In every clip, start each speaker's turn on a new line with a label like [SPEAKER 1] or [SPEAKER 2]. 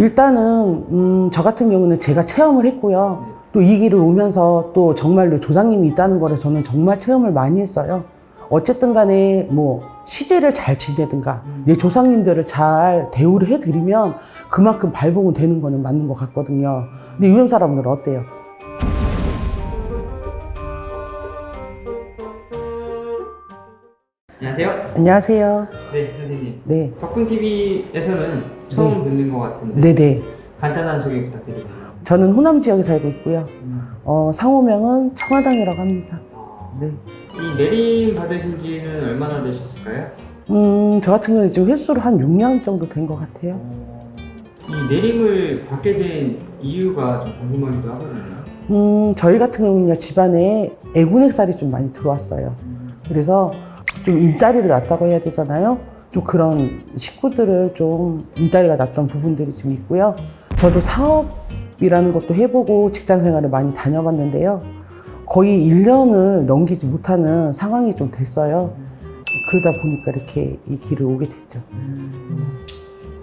[SPEAKER 1] 일단은 저 같은 경우는 제가 체험을 했고요. 또 이 길을 오면서 또 정말로 조상님이 있다는 거를 저는 정말 체험을 많이 했어요. 어쨌든 간에 뭐 시제를 잘 지내든가 내 조상님들을 잘 대우를 해드리면 그만큼 발복은 되는 거는 맞는 것 같거든요. 근데 유형 사람들은 어때요?
[SPEAKER 2] 안녕하세요.
[SPEAKER 1] 안녕하세요.
[SPEAKER 2] 네, 선생님.
[SPEAKER 1] 네.
[SPEAKER 2] 덕분TV에서는 처음 뵙는 것 같은데
[SPEAKER 1] 네네.
[SPEAKER 2] 간단한 소개 부탁드리겠습니다.
[SPEAKER 1] 저는 호남 지역에 살고 있고요. 상호명은 청화당이라고 합니다. 네.
[SPEAKER 2] 이 내림 받으신 지는 얼마나 되셨을까요?
[SPEAKER 1] 저 같은 경우는 지금 횟수로 한 6년 정도 된 것 같아요.
[SPEAKER 2] 이 내림을 받게 된 이유가 좀 궁금하기도 하거든요.
[SPEAKER 1] 저희 같은 경우는요, 집안에 애군액살이 좀 많이 들어왔어요. 그래서 좀 인따리를 낳았다고 해야 되잖아요. 좀 그런 식구들을 좀 인따리가 났던 부분들이 좀 있고요. 저도 사업이라는 것도 해보고 직장 생활을 많이 다녀봤는데요. 거의 1년을 넘기지 못하는 상황이 좀 됐어요. 그러다 보니까 이렇게 이 길을 오게 됐죠.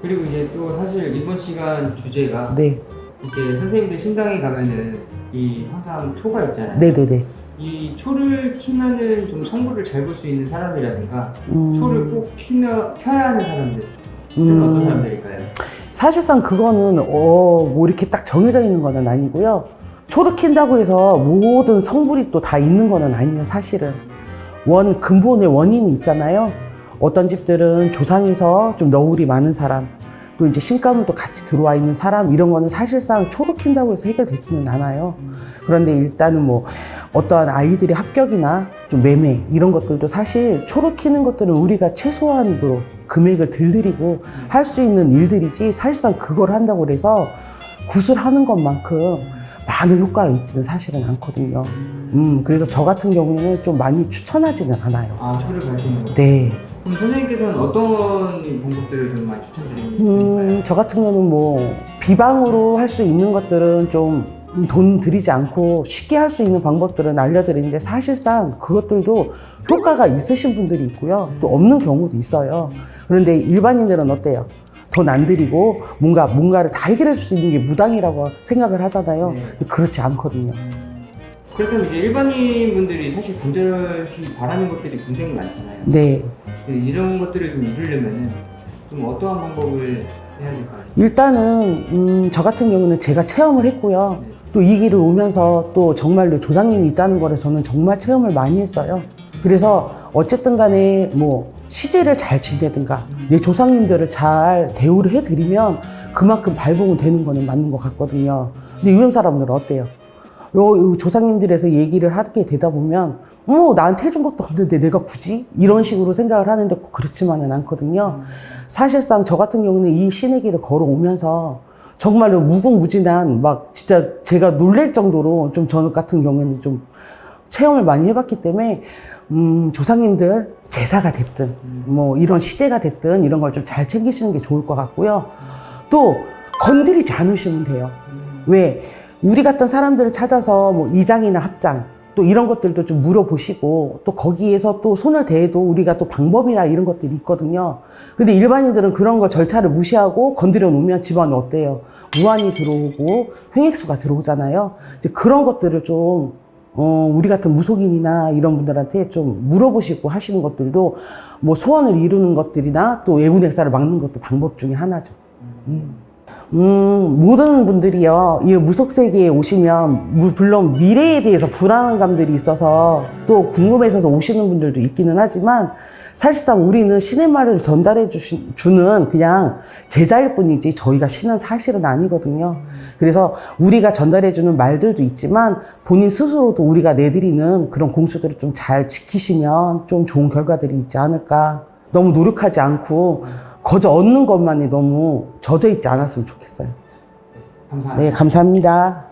[SPEAKER 2] 그리고 이제 또 사실 이번 시간 주제가
[SPEAKER 1] 네.
[SPEAKER 2] 이제 선생님들 신당에 가면은 이 항상 초가 있잖아요.
[SPEAKER 1] 네네네.
[SPEAKER 2] 이 초를 키면은 좀 성부를 잘 볼 수 있는 사람이라든가 초를 꼭 켜야 하는 사람들은 어떤 사람들일까요?
[SPEAKER 1] 사실상 그거는 뭐 이렇게 딱 정해져 있는 건 아니고요. 초를 킨다고 해서 모든 성불이 또 다 있는 건 아니에요, 사실은. 근본의 원인이 있잖아요. 어떤 집들은 조상에서 좀 너울이 많은 사람, 또 이제 신가물도 같이 들어와 있는 사람, 이런 거는 사실상 초를 킨다고 해서 해결되지는 않아요. 그런데 일단은 뭐 어떠한 아이들의 합격이나 좀 매매 이런 것들도 사실 초를 키는 것들은 우리가 최소한으로 금액을 들드리고 할 수 있는 일들이지, 사실상 그걸 한다고 해서 구슬하는 것만큼 많은 효과가 있지는 사실은 않거든요. 그래서 저 같은 경우에는 좀 많이 추천하지는 않아요.
[SPEAKER 2] 아, 초를 밝히는 거.
[SPEAKER 1] 네.
[SPEAKER 2] 그럼 선생님께서는 어떤 방법들을 좀 많이 추천드리는가요?
[SPEAKER 1] 저 같은 경우는 뭐 비방으로 할 수 있는 것들은 좀 돈 들이지 않고 쉽게 할 수 있는 방법들은 알려드리는데, 사실상 그것들도 효과가 있으신 분들이 있고요. 또 없는 경우도 있어요. 그런데 일반인들은 어때요? 돈 안 들이고 뭔가를 다 해결해 줄 수 있는 게 무당이라고 생각을 하잖아요.
[SPEAKER 2] 네.
[SPEAKER 1] 근데 그렇지 않거든요.
[SPEAKER 2] 그렇다면 이제 일반인 분들이 사실 간절히 바라는 것들이 굉장히 많잖아요.
[SPEAKER 1] 네.
[SPEAKER 2] 이런 것들을 좀 이루려면은 좀 어떠한 방법을 해야 될까요?
[SPEAKER 1] 일단은 저 같은 경우는 제가 체험을 했고요.
[SPEAKER 2] 네.
[SPEAKER 1] 또 이 길을 오면서 또 정말로 조상님이 있다는 거를 저는 정말 체험을 많이 했어요. 그래서 어쨌든 간에 뭐 시제를 잘 지내든가 내 조상님들을 잘 대우를 해드리면 그만큼 발복은 되는 거는 맞는 것 같거든요. 근데 유형 사람들은 어때요? 요 조상님들에서 얘기를 하게 되다 보면 나한테 해준 것도 없는데 내가 굳이? 이런 식으로 생각을 하는데 꼭 그렇지만은 않거든요. 사실상 저 같은 경우는 이 신의 길을 걸어오면서 정말로 무궁무진한 막 진짜 제가 놀랄 정도로 좀 저 같은 경우에는 좀 체험을 많이 해봤기 때문에 조상님들 제사가 됐든 뭐 이런 시대가 됐든 이런 걸 좀 잘 챙기시는 게 좋을 것 같고요. 또 건드리지 않으시면 돼요. 왜? 우리 같은 사람들을 찾아서 뭐 이장이나 합장 또 이런 것들도 좀 물어보시고, 또 거기에서 또 손을 대도 우리가 또 방법이나 이런 것들이 있거든요. 근데 일반인들은 그런 거 절차를 무시하고 건드려 놓으면 집안에 어때요? 무한이 들어오고 횡액수가 들어오잖아요. 이제 그런 것들을 좀 우리 같은 무속인이나 이런 분들한테 좀 물어보시고 하시는 것들도 뭐 소원을 이루는 것들이나 또 애군액사를 막는 것도 방법 중에 하나죠. 모든 분들이요, 이 무속 세계에 오시면 물론 미래에 대해서 불안한 감들이 있어서 또 궁금해서 오시는 분들도 있기는 하지만, 사실상 우리는 신의 말을 전달해 주는 그냥 제자일 뿐이지 저희가 신은 사실은 아니거든요. 그래서 우리가 전달해 주는 말들도 있지만 본인 스스로도 우리가 내드리는 그런 공수들을 좀 잘 지키시면 좀 좋은 결과들이 있지 않을까. 너무 노력하지 않고 거저 얻는 것만이 너무 젖어 있지 않았으면 좋겠어요.
[SPEAKER 2] 감사합니다.
[SPEAKER 1] 네, 감사합니다.